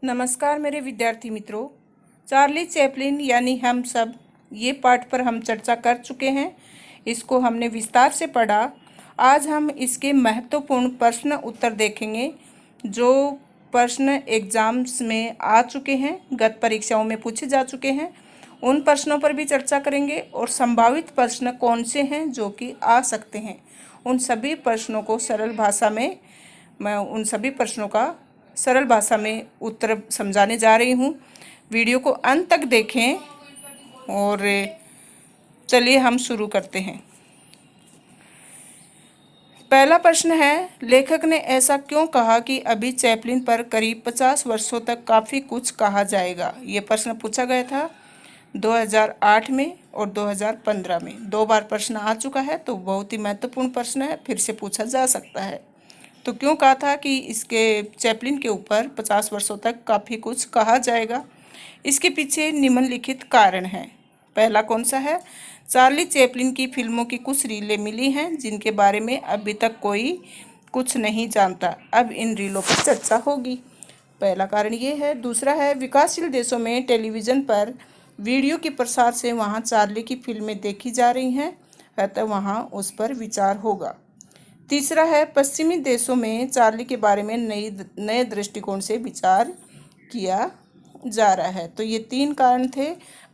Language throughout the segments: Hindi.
नमस्कार मेरे विद्यार्थी मित्रों। चार्ली चैपलिन यानी हम सब, ये पाठ पर हम चर्चा कर चुके हैं। इसको हमने विस्तार से पढ़ा। आज हम इसके महत्वपूर्ण प्रश्न उत्तर देखेंगे जो प्रश्न एग्जाम्स में आ चुके हैं, गत परीक्षाओं में पूछे जा चुके हैं। उन प्रश्नों पर भी चर्चा करेंगे और संभावित प्रश्न कौन से हैं जो कि आ सकते हैं। उन सभी प्रश्नों को सरल भाषा में मैं उन सभी प्रश्नों का सरल भाषा में उत्तर समझाने जा रही हूँ। वीडियो को अंत तक देखें और चलिए हम शुरू करते हैं। पहला प्रश्न है, लेखक ने ऐसा क्यों कहा कि अभी चैपलिन पर करीब 50 वर्षों तक काफ़ी कुछ कहा जाएगा। ये प्रश्न पूछा गया था 2008 में और 2015 में। 2 बार प्रश्न आ चुका है, तो बहुत ही महत्वपूर्ण प्रश्न है, फिर से पूछा जा सकता है। तो क्यों कहा था कि इसके चैपलिन के ऊपर 50 वर्षों तक काफ़ी कुछ कहा जाएगा। इसके पीछे निम्नलिखित कारण हैं। पहला कौन सा है, चार्ली चैपलिन की फिल्मों की कुछ रीलें मिली हैं जिनके बारे में अभी तक कोई कुछ नहीं जानता। अब इन रीलों पर चर्चा होगी। पहला कारण ये है। दूसरा है, विकासशील देशों में टेलीविज़न पर वीडियो के प्रसार से वहाँ चार्ली की फिल्में देखी जा रही हैं, अतः वहाँ उस पर विचार होगा। तीसरा है, पश्चिमी देशों में चार्ली के बारे में नए दृष्टिकोण से विचार किया जा रहा है। तो ये 3 कारण थे।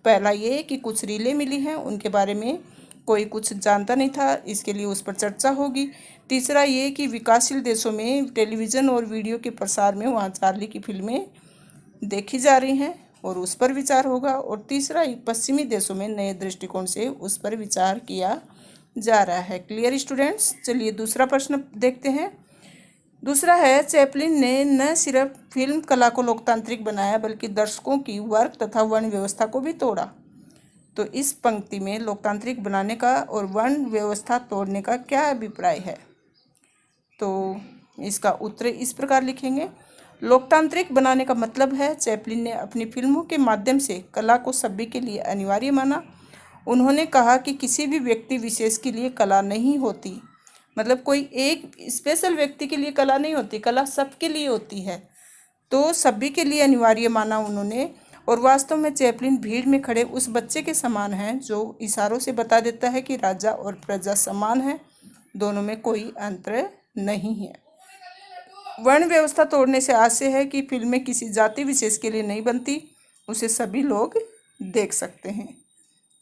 पहला ये कि कुछ रीलें मिली हैं, उनके बारे में कोई कुछ जानता नहीं था, इसके लिए उस पर चर्चा होगी। तीसरा ये कि विकासशील देशों में टेलीविज़न और वीडियो के प्रसार में वहाँ चार्ली की फिल्में देखी जा रही हैं और उस पर विचार होगा। और तीसरा, पश्चिमी देशों में नए दृष्टिकोण से उस पर विचार किया जा रहा है। Clear students. चलिए दूसरा प्रश्न देखते हैं। दूसरा है, चैपलिन ने न सिर्फ फिल्म कला को लोकतांत्रिक बनाया बल्कि दर्शकों की वर्ग तथा वर्ण व्यवस्था को भी तोड़ा। तो इस पंक्ति में लोकतांत्रिक बनाने का और वर्ण व्यवस्था तोड़ने का क्या अभिप्राय है। तो इसका उत्तर इस प्रकार लिखेंगे। लोकतांत्रिक बनाने का मतलब है, चैपलिन ने अपनी फिल्मों के माध्यम से कला को सभी के लिए अनिवार्य माना। उन्होंने कहा कि किसी भी व्यक्ति विशेष के लिए कला नहीं होती, मतलब कोई एक स्पेशल व्यक्ति के लिए कला नहीं होती, कला सबके लिए होती है। तो सभी के लिए अनिवार्य माना उन्होंने। और वास्तव में चैपलिन भीड़ में खड़े उस बच्चे के समान हैं जो इशारों से बता देता है कि राजा और प्रजा समान है, दोनों में कोई अंतर नहीं है। वर्ण व्यवस्था तोड़ने से आशय है कि फिल्में किसी जाति विशेष के लिए नहीं बनती, उसे सभी लोग देख सकते हैं।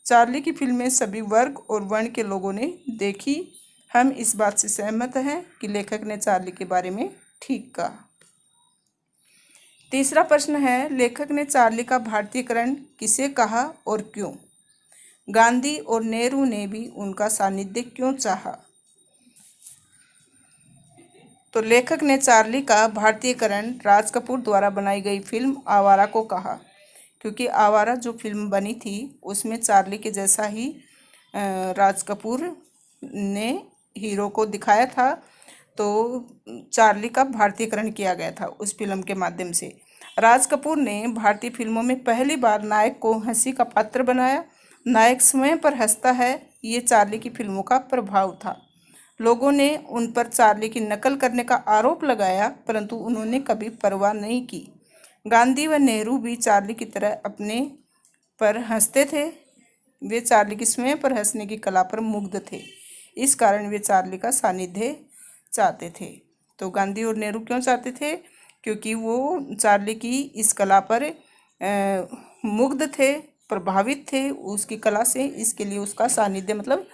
चार्ली की फिल्में सभी वर्ग और वर्ण के लोगों ने देखी। हम इस बात से सहमत हैं कि लेखक ने चार्ली के बारे में ठीक कहा। तीसरा प्रश्न है, लेखक ने चार्ली का भारतीयकरण किसे कहा और क्यों। गांधी और नेहरू ने भी उनका सानिध्य क्यों चाहा। तो लेखक ने चार्ली का भारतीयकरण राज कपूर द्वारा बनाई गई फिल्म आवारा को कहा, क्योंकि आवारा जो फिल्म बनी थी उसमें चार्ली के जैसा ही राज कपूर ने हीरो को दिखाया था। तो चार्ली का भारतीयकरण किया गया था उस फिल्म के माध्यम से। राज कपूर ने भारतीय फिल्मों में पहली बार नायक को हंसी का पात्र बनाया। नायक स्वयं पर हंसता है, ये चार्ली की फिल्मों का प्रभाव था। लोगों ने उन पर चार्ली की नकल करने का आरोप लगाया, परंतु उन्होंने कभी परवाह नहीं की। गांधी व नेहरू भी चार्ली की तरह अपने पर हंसते थे। वे चार्ली की स्वयं पर हंसने की कला पर मुग्ध थे, इस कारण वे चार्ली का सानिध्य चाहते थे। तो गांधी और नेहरू क्यों चाहते थे, क्योंकि वो चार्ली की इस कला पर मुग्ध थे, प्रभावित थे उसकी कला से, इसके लिए उसका सानिध्य मतलब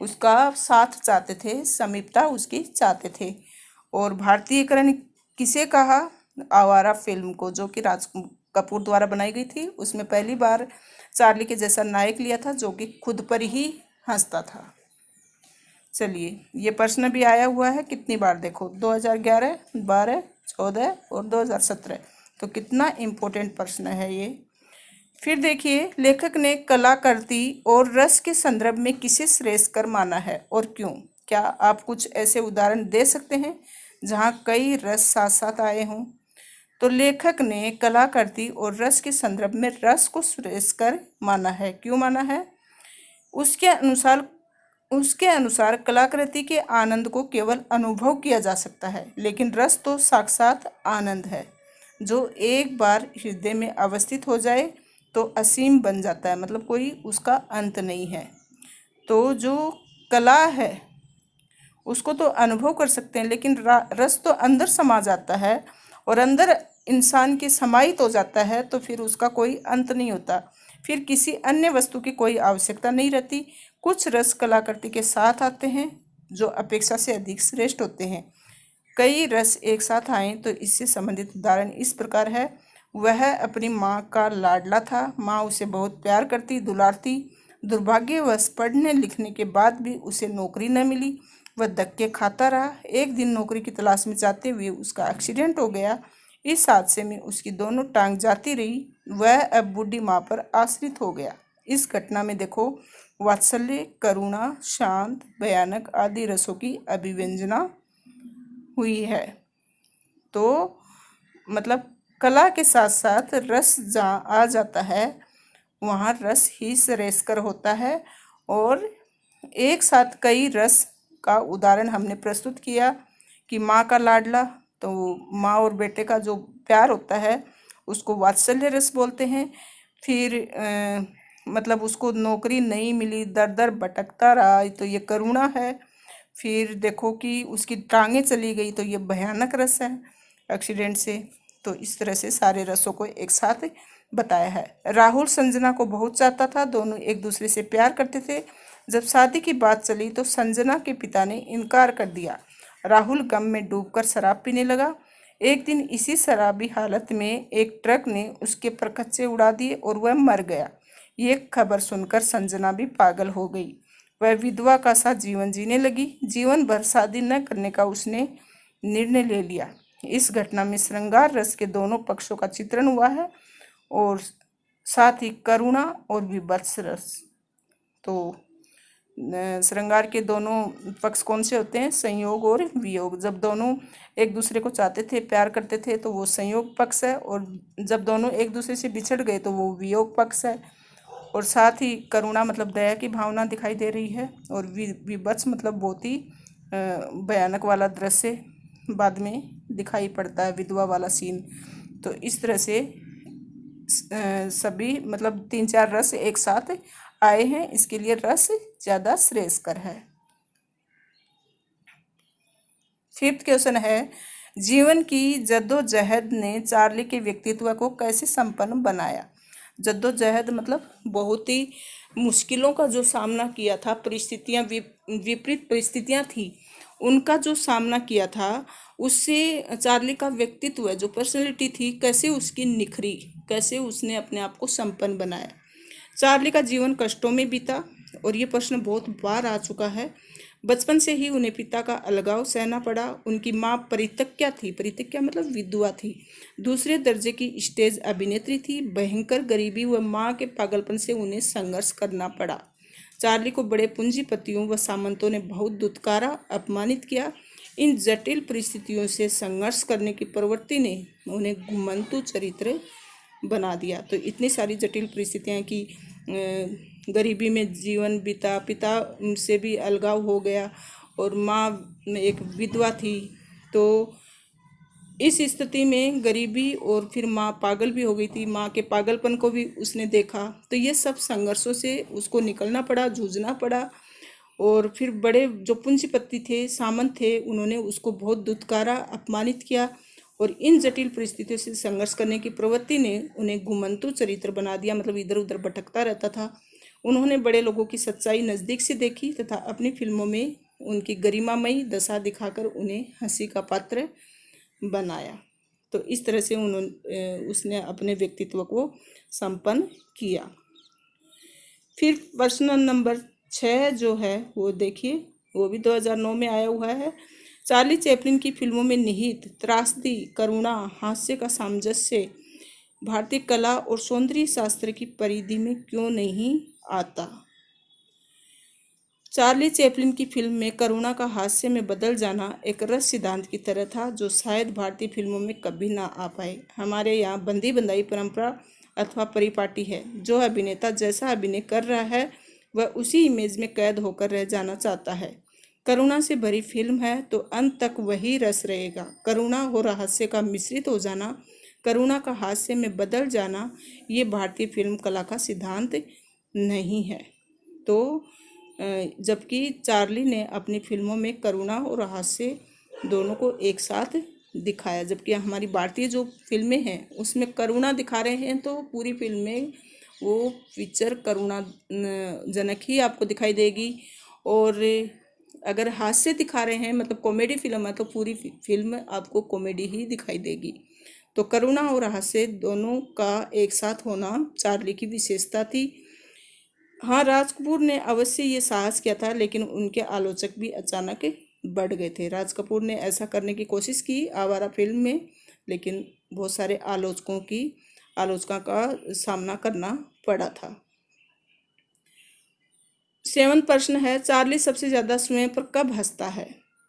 उसका साथ चाहते थे, समीपता उसकी चाहते थे। और भारतीयकरण किसे कहा, आवारा फिल्म को, जो कि राज कपूर द्वारा बनाई गई थी। उसमें पहली बार चार्ली के जैसा नायक लिया था जो कि खुद पर ही हंसता था। चलिए ये प्रश्न भी आया हुआ है, कितनी बार देखो, 2011, 12, 14 और 2017। तो कितना इम्पोर्टेंट प्रश्न है ये। फिर देखिए, लेखक ने कलाकृति और रस के संदर्भ में किसे श्रेष्ठ कर माना है और क्यों। क्या आप कुछ ऐसे उदाहरण दे सकते हैं जहाँ कई रस साथ साथ आए हों। तो लेखक ने कलाकृति और रस के संदर्भ में रस को श्रेष्ठ कर माना है। क्यों माना है, उसके अनुसार कलाकृति के आनंद को केवल अनुभव किया जा सकता है, लेकिन रस तो साक्षात आनंद है। जो एक बार हृदय में अवस्थित हो जाए तो असीम बन जाता है, मतलब कोई उसका अंत नहीं है। तो जो कला है उसको तो अनुभव कर सकते हैं, लेकिन रस तो अंदर समा जाता है और अंदर इंसान के समाहित हो जाता है, तो फिर उसका कोई अंत नहीं होता, फिर किसी अन्य वस्तु की कोई आवश्यकता नहीं रहती। कुछ रस कलाकृति के साथ आते हैं जो अपेक्षा से अधिक श्रेष्ठ होते हैं। कई रस एक साथ आए तो इससे संबंधित उदाहरण इस प्रकार है। वह अपनी माँ का लाडला था, माँ उसे बहुत प्यार करती दुलारती। दुर्भाग्यवश पढ़ने लिखने के बाद भी उसे नौकरी न मिली, वह धक्के खाता रहा। एक दिन नौकरी की तलाश में जाते हुए उसका एक्सीडेंट हो गया। इस हादसे में उसकी दोनों टांग जाती रही। वह अब बूढ़ी माँ पर आश्रित हो गया। इस घटना में देखो, वात्सल्य, करुणा, शांत, भयानक आदि रसों की अभिव्यंजना हुई है। तो मतलब कला के साथ साथ रस जहाँ आ जाता है वहाँ रस ही श्रेयस्कर होता है। और एक साथ कई रस का उदाहरण हमने प्रस्तुत किया कि माँ का लाडला, तो माँ और बेटे का जो प्यार होता है उसको वात्सल्य रस बोलते हैं। फिर मतलब उसको नौकरी नहीं मिली, दर दर भटकता रहा, तो ये करुणा है। फिर देखो कि उसकी टांगें चली गई, तो ये भयानक रस है एक्सीडेंट से। तो इस तरह से सारे रसों को एक साथ बताया है। राहुल संजना को बहुत चाहता था, दोनों एक दूसरे से प्यार करते थे। जब शादी की बात चली तो संजना के पिता ने इनकार कर दिया। राहुल गम में डूबकर शराब पीने लगा। एक दिन इसी शराबी हालत में एक ट्रक ने उसके परखच्चे उड़ा दिए और वह मर गया। ये खबर सुनकर संजना भी पागल हो गई। वह विधवा का सा जीवन जीने लगी। जीवन भर शादी न करने का उसने निर्णय ले लिया। इस घटना में श्रृंगार रस के दोनों पक्षों का चित्रण हुआ है और साथ ही करुणा और विभत्स रस। तो श्रृंगार के दोनों पक्ष कौन से होते हैं? संयोग और वियोग। जब दोनों एक दूसरे को चाहते थे, प्यार करते थे, तो वो संयोग पक्ष है, और जब दोनों एक दूसरे से बिछड़ गए तो वो वियोग पक्ष है। और साथ ही करुणा मतलब दया की भावना दिखाई दे रही है, और विभत्स मतलब बहुत ही भयानक वाला दृश्य बाद में दिखाई पड़ता है, विधवा वाला सीन। तो इस तरह से सभी मतलब 3-4 रस एक साथ आए हैं, इसके लिए रस ज़्यादा श्रेयस्कर है। फिफ्थ क्वेश्चन है, जीवन की जद्दोजहद ने चार्ली के व्यक्तित्व को कैसे संपन्न बनाया? जद्दोजहद मतलब बहुत ही मुश्किलों का जो सामना किया था, परिस्थितियाँ विपरीत परिस्थितियाँ थी, उनका जो सामना किया था, उससे चार्ली का व्यक्तित्व जो पर्सनैलिटी थी कैसे उसकी निखरी, कैसे उसने अपने आप को संपन्न बनाया। चार्ली का जीवन कष्टों में बीता, और ये प्रश्न बहुत बार आ चुका है। बचपन से ही उन्हें पिता का अलगाव सहना पड़ा। उनकी माँ परित्यक्या थी, परित्यक्या मतलब विधवा थी, दूसरे दर्जे की स्टेज अभिनेत्री थी। भयंकर गरीबी व माँ के पागलपन से उन्हें संघर्ष करना पड़ा। चार्ली को बड़े पूंजीपतियों व सामंतों ने बहुत दुत्कारा, अपमानित किया। इन जटिल परिस्थितियों से संघर्ष करने की प्रवृत्ति ने उन्हें घुमंतु चरित्र बना दिया। तो इतनी सारी जटिल परिस्थितियाँ कि गरीबी में जीवन बीता, पिता से भी अलगाव हो गया, और माँ एक विधवा थी। तो इस स्थिति में गरीबी और फिर माँ पागल भी हो गई थी, माँ के पागलपन को भी उसने देखा। तो ये सब संघर्षों से उसको निकलना पड़ा, जूझना पड़ा। और फिर बड़े जो पूंजीपति थे, सामंत थे, उन्होंने उसको बहुत दुत्कारा, अपमानित किया, और इन जटिल परिस्थितियों से संघर्ष करने की प्रवृत्ति ने उन्हें घुमंतु चरित्र बना दिया, मतलब इधर उधर भटकता रहता था। उन्होंने बड़े लोगों की सच्चाई नज़दीक से देखी तथा अपनी फिल्मों में उनकी गरिमामयी दशा दिखाकर उन्हें हंसी का पात्र बनाया। तो इस तरह से उसने अपने व्यक्तित्व को संपन्न किया। फिर प्रश्न नंबर 6 जो है वो देखिए, वो भी 2009 में आया हुआ है। चार्ली चैपलिन की फिल्मों में निहित त्रासदी, करुणा, हास्य का सामंजस्य भारतीय कला और सौंदर्य शास्त्र की परिधि में क्यों नहीं आता? चार्ली चैपलिन की फिल्म में करुणा का हास्य में बदल जाना एक रस सिद्धांत की तरह था, जो शायद भारतीय फिल्मों में कभी ना आ पाए। हमारे यहाँ बंदी बंदाई परंपरा अथवा परिपाटी है। जो अभिनेता जैसा अभिनय कर रहा है वह उसी इमेज में कैद होकर रह जाना चाहता है। करुणा से भरी फिल्म है तो अंत तक वही रस रहेगा। करुणा और रहस्य का मिश्रित हो जाना करुणा का हास्य में बदल जाना ये भारतीय फिल्म कला का सिद्धांत नहीं है। तो जबकि चार्ली ने अपनी फिल्मों में करुणा और हास्य दोनों को एक साथ दिखाया, जबकि हमारी भारतीय जो फिल्में हैं उसमें करुणा दिखा रहे हैं तो पूरी फिल्म में वो पिक्चर करुणा जनक ही आपको दिखाई देगी। और अगर हास्य दिखा रहे हैं मतलब कॉमेडी फिल्म है तो पूरी फिल्म आपको कॉमेडी ही दिखाई देगी। तो करुणा और हास्य दोनों का एक साथ होना चार्ली की विशेषता थी। हाँ, राज कपूर ने अवश्य ये साहस किया था, लेकिन उनके आलोचक भी अचानक बढ़ गए थे। राज कपूर ने ऐसा करने की कोशिश की आवारा फिल्म में, लेकिन बहुत सारे आलोचकों की आलोचना का सामना करना पड़ा था। 7वां प्रश्न है, चार्ली सबसे ज़्यादा स्वयं पर कब हंसता है?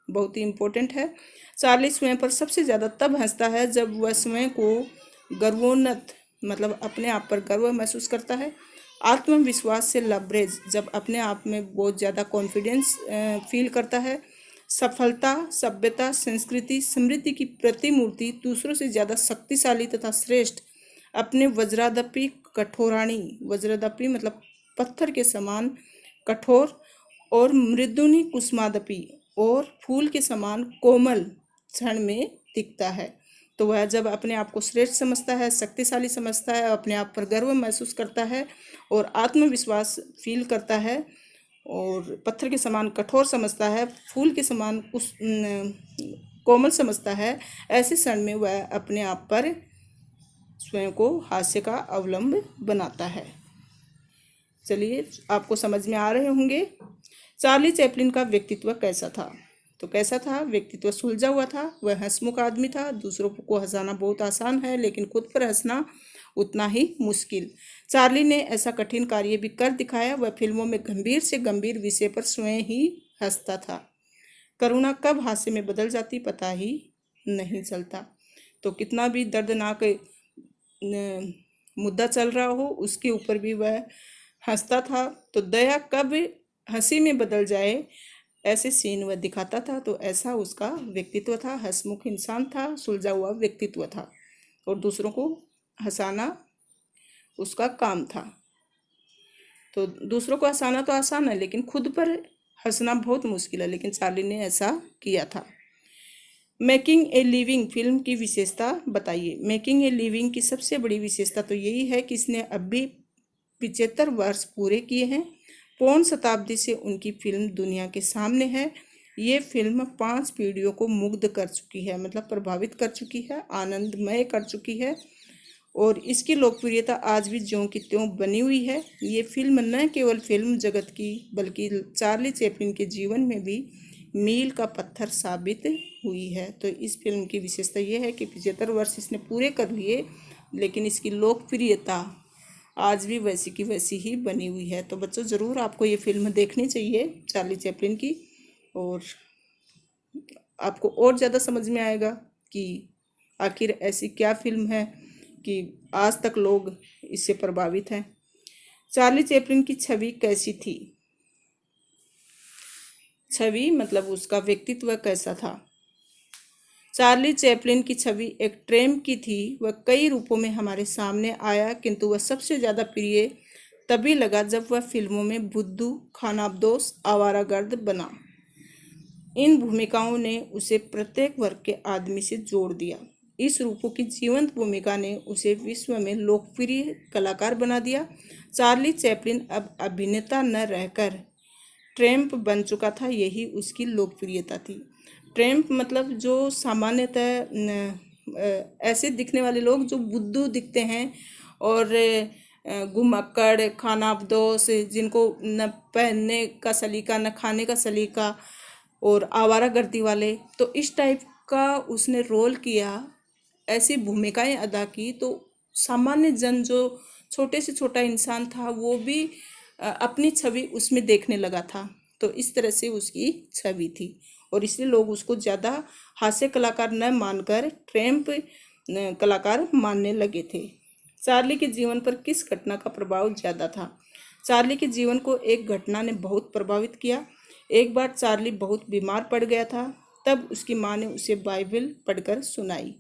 बहुत ही इम्पोर्टेंट है। चार्ली स्वयं पर सबसे ज़्यादा तब हंसता है जब वह स्वयं को गर्वोन्नत मतलब अपने आप पर गर्व महसूस करता है, आत्मविश्वास से लबरेज जब अपने आप में बहुत ज़्यादा कॉन्फिडेंस फील करता है, सफलता, सभ्यता, संस्कृति, समृद्धि की प्रतिमूर्ति, दूसरों से ज़्यादा शक्तिशाली तथा श्रेष्ठ, अपने वज्रादपी कठोराणी, वज्रदपी मतलब पत्थर के समान कठोर, और मृदुनी कुसुमादपी और फूल के समान कोमल क्षण में दिखता है। तो वह जब अपने आप को श्रेष्ठ समझता है, शक्तिशाली समझता है, अपने आप पर गर्व महसूस करता है और आत्मविश्वास फील करता है और पत्थर के समान कठोर समझता है, फूल के समान कोमल समझता है, ऐसे क्षण में वह अपने आप पर स्वयं को हास्य का अवलंब बनाता है। चलिए, आपको समझ में आ रहे होंगे। चार्ली चैपलिन का व्यक्तित्व कैसा था? तो कैसा था? व्यक्तित्व सुलझा हुआ था, वह हंसमुख आदमी था। दूसरों को हंसाना बहुत आसान है, लेकिन खुद पर हंसना उतना ही मुश्किल। चार्ली ने ऐसा कठिन कार्य भी कर दिखाया। वह फिल्मों में गंभीर से गंभीर विषय पर स्वयं ही हंसता था। करुणा कब हास्य में बदल जाती पता ही नहीं चलता। तो कितना भी दर्दनाक मुद्दा चल रहा हो उसके ऊपर भी वह हंसता था। तो दया कब हंसी में बदल जाए ऐसे सीन वह दिखाता था। तो ऐसा उसका व्यक्तित्व था, हंसमुख इंसान था, सुलझा हुआ व्यक्तित्व था और दूसरों को हंसाना उसका काम था। तो दूसरों को हंसाना तो आसान है, लेकिन खुद पर हंसना बहुत मुश्किल है, लेकिन चार्ली ने ऐसा किया था। मेकिंग ए लिविंग फिल्म की विशेषता बताइए। मेकिंग ए लिविंग की सबसे बड़ी विशेषता तो यही है कि इसने अब भी 75 वर्ष पूरे किए हैं। पौन शताब्दी से उनकी फिल्म दुनिया के सामने है। ये फिल्म 5 पीढ़ियों को मुग्ध कर चुकी है, मतलब प्रभावित कर चुकी है, आनंदमय कर चुकी है और इसकी लोकप्रियता आज भी ज्यों की त्यों बनी हुई है। ये फिल्म न केवल फिल्म जगत की बल्कि चार्ली चैपलिन के जीवन में भी मील का पत्थर साबित हुई है। तो इस फिल्म की विशेषता ये है कि 75 वर्ष इसने पूरे कर लिए, लेकिन इसकी लोकप्रियता आज भी वैसी की वैसी ही बनी हुई है। तो बच्चों, ज़रूर आपको ये फिल्म देखनी चाहिए चार्ली चैपलिन की, और आपको और ज़्यादा समझ में आएगा कि आखिर ऐसी क्या फिल्म है कि आज तक लोग इससे प्रभावित हैं। चार्ली चैपलिन की छवि कैसी थी? छवि मतलब उसका व्यक्तित्व कैसा था? चार्ली चैपलिन की छवि एक ट्रेम की थी। वह कई रूपों में हमारे सामने आया, किंतु वह सबसे ज़्यादा प्रिय तभी लगा जब वह फिल्मों में बुद्धू, खानाबदोश, आवारागर्द बना। इन भूमिकाओं ने उसे प्रत्येक वर्ग के आदमी से जोड़ दिया। इस रूपों की जीवंत भूमिका ने उसे विश्व में लोकप्रिय कलाकार बना दिया। चार्ली चैपलिन अब अभिनेता न रहकर ट्रैम्प बन चुका था, यही उसकी लोकप्रियता थी। ट्रैम्प मतलब जो सामान्यतः ऐसे दिखने वाले लोग जो बुद्धू दिखते हैं और घुमक्कड़, खानाबदोश, जिनको न पहनने का सलीका न खाने का सलीका, और आवारागर्दी वाले, तो इस टाइप का उसने रोल किया, ऐसी भूमिकाएं अदा की। तो सामान्य जन जो छोटे से छोटा इंसान था वो भी अपनी छवि उसमें देखने लगा था। तो इस तरह से उसकी छवि थी और इसलिए लोग उसको ज़्यादा हास्य कलाकार न मानकर ट्रैम्प कलाकार मानने लगे थे। चार्ली के जीवन पर किस घटना का प्रभाव ज़्यादा था? चार्ली के जीवन को एक घटना ने बहुत प्रभावित किया। एक बार चार्ली बहुत बीमार पड़ गया था, तब उसकी माँ ने उसे बाइबल पढ़कर सुनाई।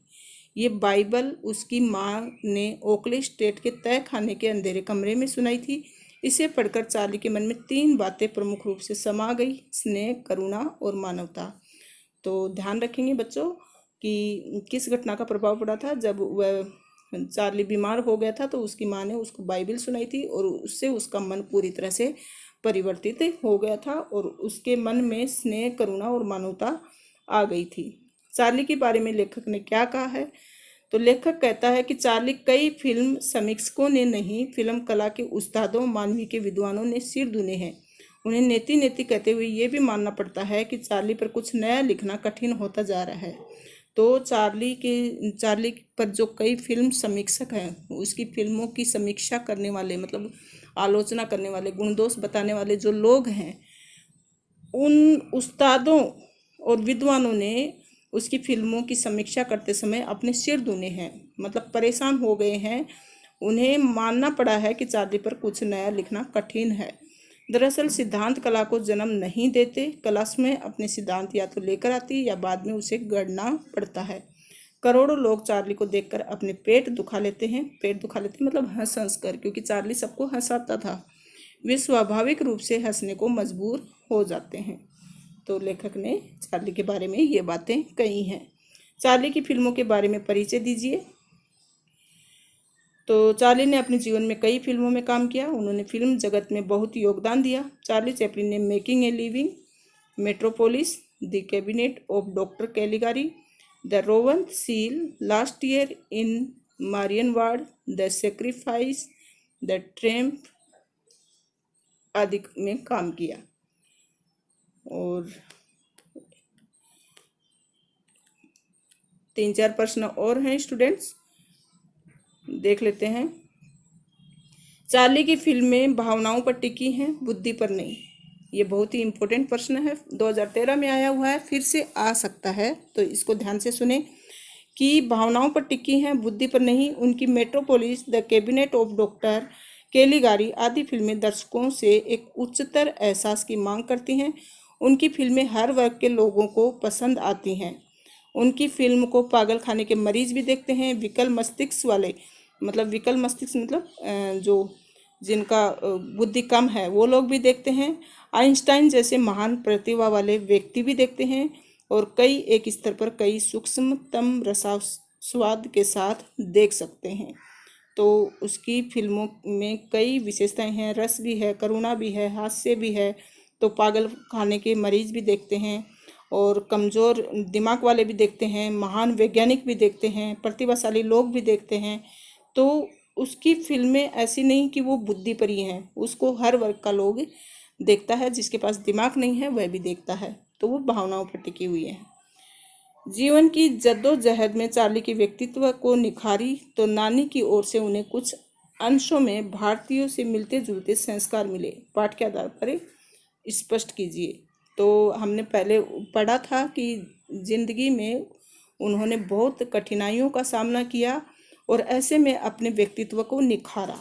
ये बाइबल उसकी माँ ने ओकले स्टेट के तय खाने के अंधेरे कमरे में सुनाई थी। इसे पढ़कर चार्ली के मन में 3 बातें प्रमुख रूप से समा गई: स्नेह, करुणा और मानवता। तो ध्यान रखेंगे बच्चों कि किस घटना का प्रभाव पड़ा था। जब वह चार्ली बीमार हो गया था तो उसकी माँ ने उसको बाइबल सुनाई थी और उससे उसका मन पूरी तरह से परिवर्तित हो गया था और उसके मन में स्नेह, करुणा और मानवता आ गई थी। चार्ली के बारे में लेखक ने क्या कहा है? तो लेखक कहता है कि चार्ली कई फिल्म समीक्षकों ने नहीं, फिल्म कला के उस्तादों, मानवीय के विद्वानों ने सिर धुने हैं। उन्हें नेति नेति कहते हुए ये भी मानना पड़ता है कि चार्ली पर कुछ नया लिखना कठिन होता जा रहा है। तो चार्ली पर जो कई फिल्म समीक्षक हैं, उसकी फिल्मों की समीक्षा करने वाले, मतलब आलोचना करने वाले, गुण दोष बताने वाले जो लोग हैं, उन उस्तादों और विद्वानों ने उसकी फिल्मों की समीक्षा करते समय अपने सिर धुने हैं, मतलब परेशान हो गए हैं। उन्हें मानना पड़ा है कि चार्ली पर कुछ नया लिखना कठिन है। दरअसल सिद्धांत कला को जन्म नहीं देते, कला में अपने सिद्धांत या तो लेकर आती या बाद में उसे गढ़ना पड़ता है। करोड़ों लोग चार्ली को देखकर अपने पेट दुखा लेते हैं। पेट दुखा लेते मतलब हंस हंस कर, क्योंकि चार्ली सबको हंसाता था। वे स्वाभाविक रूप से हंसने को मजबूर हो जाते हैं। तो लेखक ने चार्ली के बारे में ये बातें कही हैं। चार्ली की फिल्मों के बारे में परिचय दीजिए। तो चार्ली ने अपने जीवन में कई फिल्मों में काम किया। उन्होंने फिल्म जगत में बहुत योगदान दिया। चार्ली चैपलिन ने making a living, Metropolis, the cabinet of doctor Caligari, the Rowan seal, last year in Marienbad, the sacrifice, the tramp आदि में काम किया। और 3-4 प्रश्न और हैं स्टूडेंट्स, देख लेते हैं। चार्ली की फिल्में भावनाओं पर टिकी हैं, बुद्धि पर नहीं। ये बहुत ही इम्पोर्टेंट प्रश्न है, 2013 में आया हुआ है, फिर से आ सकता है, तो इसको ध्यान से सुने कि भावनाओं पर टिकी हैं, बुद्धि पर नहीं। उनकी Metropolis, the cabinet of doctor Caligari आदि फिल्में दर्शकों से एक उच्चतर एहसास की मांग करती हैं। उनकी फिल्में हर वर्ग के लोगों को पसंद आती हैं। उनकी फिल्म को पागल खाने के मरीज भी देखते हैं। विकल मस्तिष्क वाले, मतलब विकल मस्तिष्क मतलब जो जिनका बुद्धि कम है, वो लोग भी देखते हैं। आइंस्टाइन जैसे महान प्रतिभा वाले व्यक्ति भी देखते हैं और कई एक स्तर पर कई सूक्ष्मतम रसास्वाद के साथ देख सकते हैं। तो उसकी फिल्मों में कई विशेषताएं हैं, रस भी है, करुणा भी है, हास्य भी है। तो पागल खाने के मरीज भी देखते हैं और कमज़ोर दिमाग वाले भी देखते हैं, महान वैज्ञानिक भी देखते हैं, प्रतिभाशाली लोग भी देखते हैं। तो उसकी फिल्में ऐसी नहीं कि वो बुद्धि पर ही हैं, उसको हर वर्ग का लोग देखता है। जिसके पास दिमाग नहीं है वह भी देखता है। तो वो भावनाओं पर टिकी हुई है। जीवन की जद्दोजहद में चार्ली के व्यक्तित्व को निखारी तो नानी की ओर से उन्हें कुछ अंशों में भारतीयों से मिलते जुलते संस्कार मिले। पाठ के आधार पर स्पष्ट कीजिए। तो हमने पहले पढ़ा था कि जिंदगी में उन्होंने बहुत कठिनाइयों का सामना किया और ऐसे में अपने व्यक्तित्व को निखारा।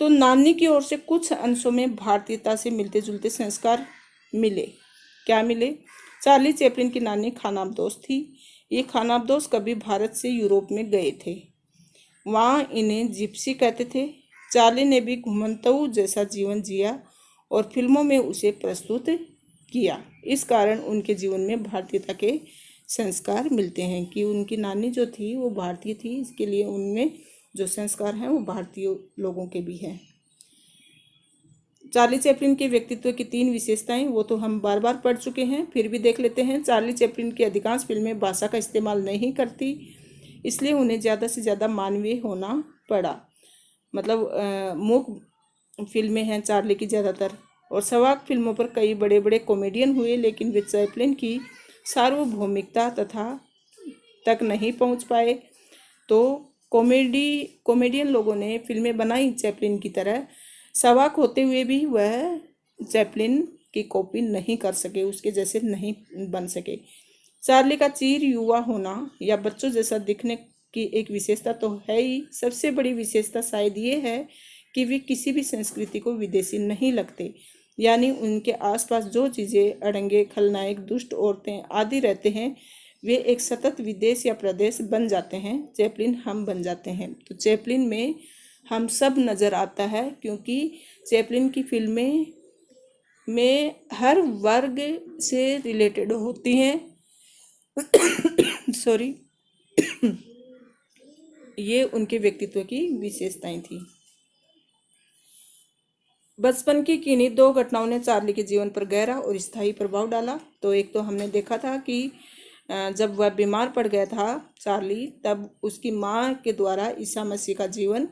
तो नानी की ओर से कुछ अंशों में भारतीयता से मिलते जुलते संस्कार मिले। क्या मिले? चार्ली चैपलिन की नानी खानाबदोश थी। ये खानाबदोश कभी भारत से यूरोप में गए थे, वहाँ इन्हें जिप्सी कहते थे। चार्ली ने भी घुमंतू जैसा जीवन जिया और फिल्मों में उसे प्रस्तुत किया। इस कारण उनके जीवन में भारतीयता के संस्कार मिलते हैं कि उनकी नानी जो थी वो भारतीय थी, इसके लिए उनमें जो संस्कार हैं वो भारतीय लोगों के भी हैं। चार्ली चैपलिन के व्यक्तित्व की 3 विशेषताएं, वो तो हम बार बार पढ़ चुके हैं, फिर भी देख लेते हैं। चार्ली चैपलिन की अधिकांश फिल्में भाषा का इस्तेमाल नहीं करती, इसलिए उन्हें ज़्यादा से ज़्यादा मानवीय होना पड़ा। मतलब मूक फिल्में हैं चार्ली की ज़्यादातर, और सवाक फिल्मों पर कई बड़े बड़े कॉमेडियन हुए, लेकिन वे चैपलिन की सार्वभौमिकता तक नहीं पहुंच पाए। तो कॉमेडियन लोगों ने फिल्में बनाई चैपलिन की तरह, सवाक होते हुए भी वह चैपलिन की कॉपी नहीं कर सके, उसके जैसे नहीं बन सके। चार्ली का चीर युवा होना या बच्चों जैसा दिखने की एक विशेषता तो है ही, सबसे बड़ी विशेषता शायद ये है कि वे किसी भी संस्कृति को विदेशी नहीं लगते। यानी उनके आसपास जो चीज़ें अड़ंगे, खलनायक, दुष्ट औरतें आदि रहते हैं, वे एक सतत विदेश या प्रदेश बन जाते हैं, चैपलिन हम बन जाते हैं। तो चैपलिन में हम सब नज़र आता है, क्योंकि चैपलिन की फिल्में में हर वर्ग से रिलेटेड होती हैं। सॉरी, ये उनके व्यक्तित्व की विशेषताएं थी। बचपन की किन्हीं दो घटनाओं ने चार्ली के जीवन पर गहरा और स्थायी प्रभाव डाला। तो एक तो हमने देखा था कि जब वह बीमार पड़ गया था चार्ली, तब उसकी माँ के द्वारा ईसा मसीह का जीवन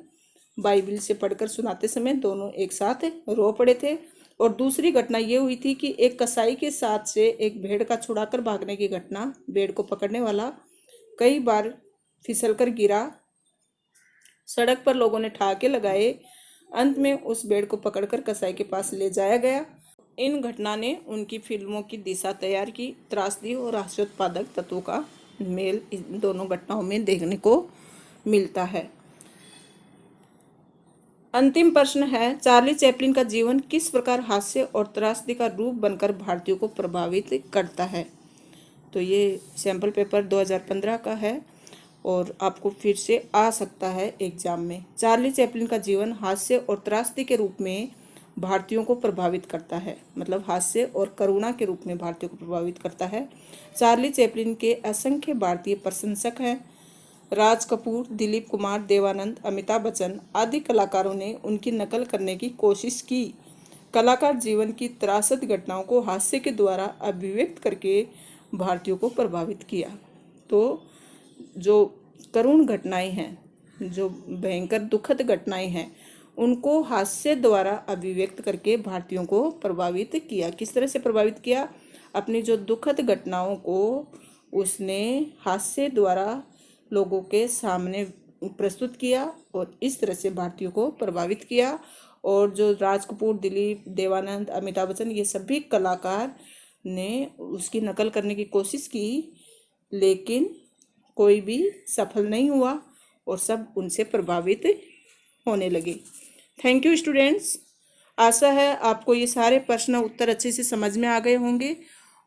बाइबिल से पढ़कर सुनाते समय दोनों एक साथ रो पड़े थे। और दूसरी घटना ये हुई थी कि एक कसाई के साथ से एक भेड़ का छुड़ाकर भागने की घटना। भेड़ को पकड़ने वाला कई बार फिसलकर गिरा, सड़क पर लोगों ने ठहाके लगाए, अंत में उस भेड़ को पकड़कर कसाई के पास ले जाया गया। इन घटना ने उनकी फिल्मों की दिशा तैयार की। त्रासदी और हास्योत्पादक तत्वों का मेल इन दोनों घटनाओं में देखने को मिलता है। अंतिम प्रश्न है, चार्ली चैपलिन का जीवन किस प्रकार हास्य और त्रासदी का रूप बनकर भारतीयों को प्रभावित करता है। तो ये सैम्पल पेपर 2015 का है और आपको फिर से आ सकता है एग्जाम में। चार्ली चैपलिन का जीवन हास्य और त्रासदी के रूप में भारतीयों को प्रभावित करता है, मतलब हास्य और करुणा के रूप में भारतीयों को प्रभावित करता है। चार्ली चैपलिन के असंख्य भारतीय प्रशंसक हैं। राज कपूर, दिलीप कुमार, देवानंद, अमिताभ बच्चन आदि कलाकारों ने उनकी नकल करने की कोशिश की। कलाकार जीवन की त्रासद घटनाओं को हास्य के द्वारा अभिव्यक्त करके भारतीयों को प्रभावित किया। तो जो करुण घटनाएं हैं, जो भयंकर दुखद घटनाएं हैं, उनको हास्य द्वारा अभिव्यक्त करके भारतीयों को प्रभावित किया। किस तरह से प्रभावित किया? अपनी जो दुखद घटनाओं को उसने हास्य द्वारा लोगों के सामने प्रस्तुत किया और इस तरह से भारतीयों को प्रभावित किया। और जो राज कपूर, दिलीप, देवानंद, अमिताभ बच्चन, ये सभी कलाकार ने उसकी नकल करने की कोशिश की, लेकिन कोई भी सफल नहीं हुआ और सब उनसे प्रभावित होने लगे। Thank you students. आशा है आपको ये सारे प्रश्न उत्तर अच्छे से समझ में आ गए होंगे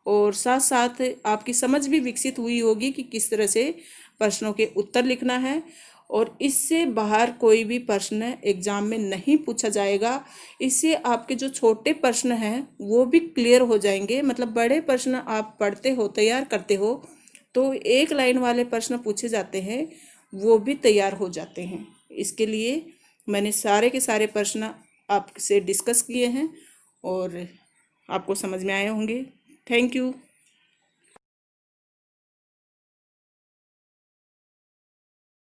और साथ साथ आपकी समझ भी विकसित हुई होगी कि किस तरह से प्रश्नों के उत्तर लिखना है। और इससे बाहर कोई भी प्रश्न एग्जाम में नहीं पूछा जाएगा। इससे आपके जो छोटे प्रश्न हैं वो भी क्लियर हो जाएंगे। मतलब बड़े प्रश्न आप पढ़ते हो, तैयार करते हो, तो एक लाइन वाले प्रश्न पूछे जाते हैं, वो भी तैयार हो जाते हैं। इसके लिए मैंने सारे के सारे प्रश्न आपसे डिस्कस किए हैं और आपको समझ में आए होंगे। Thank you.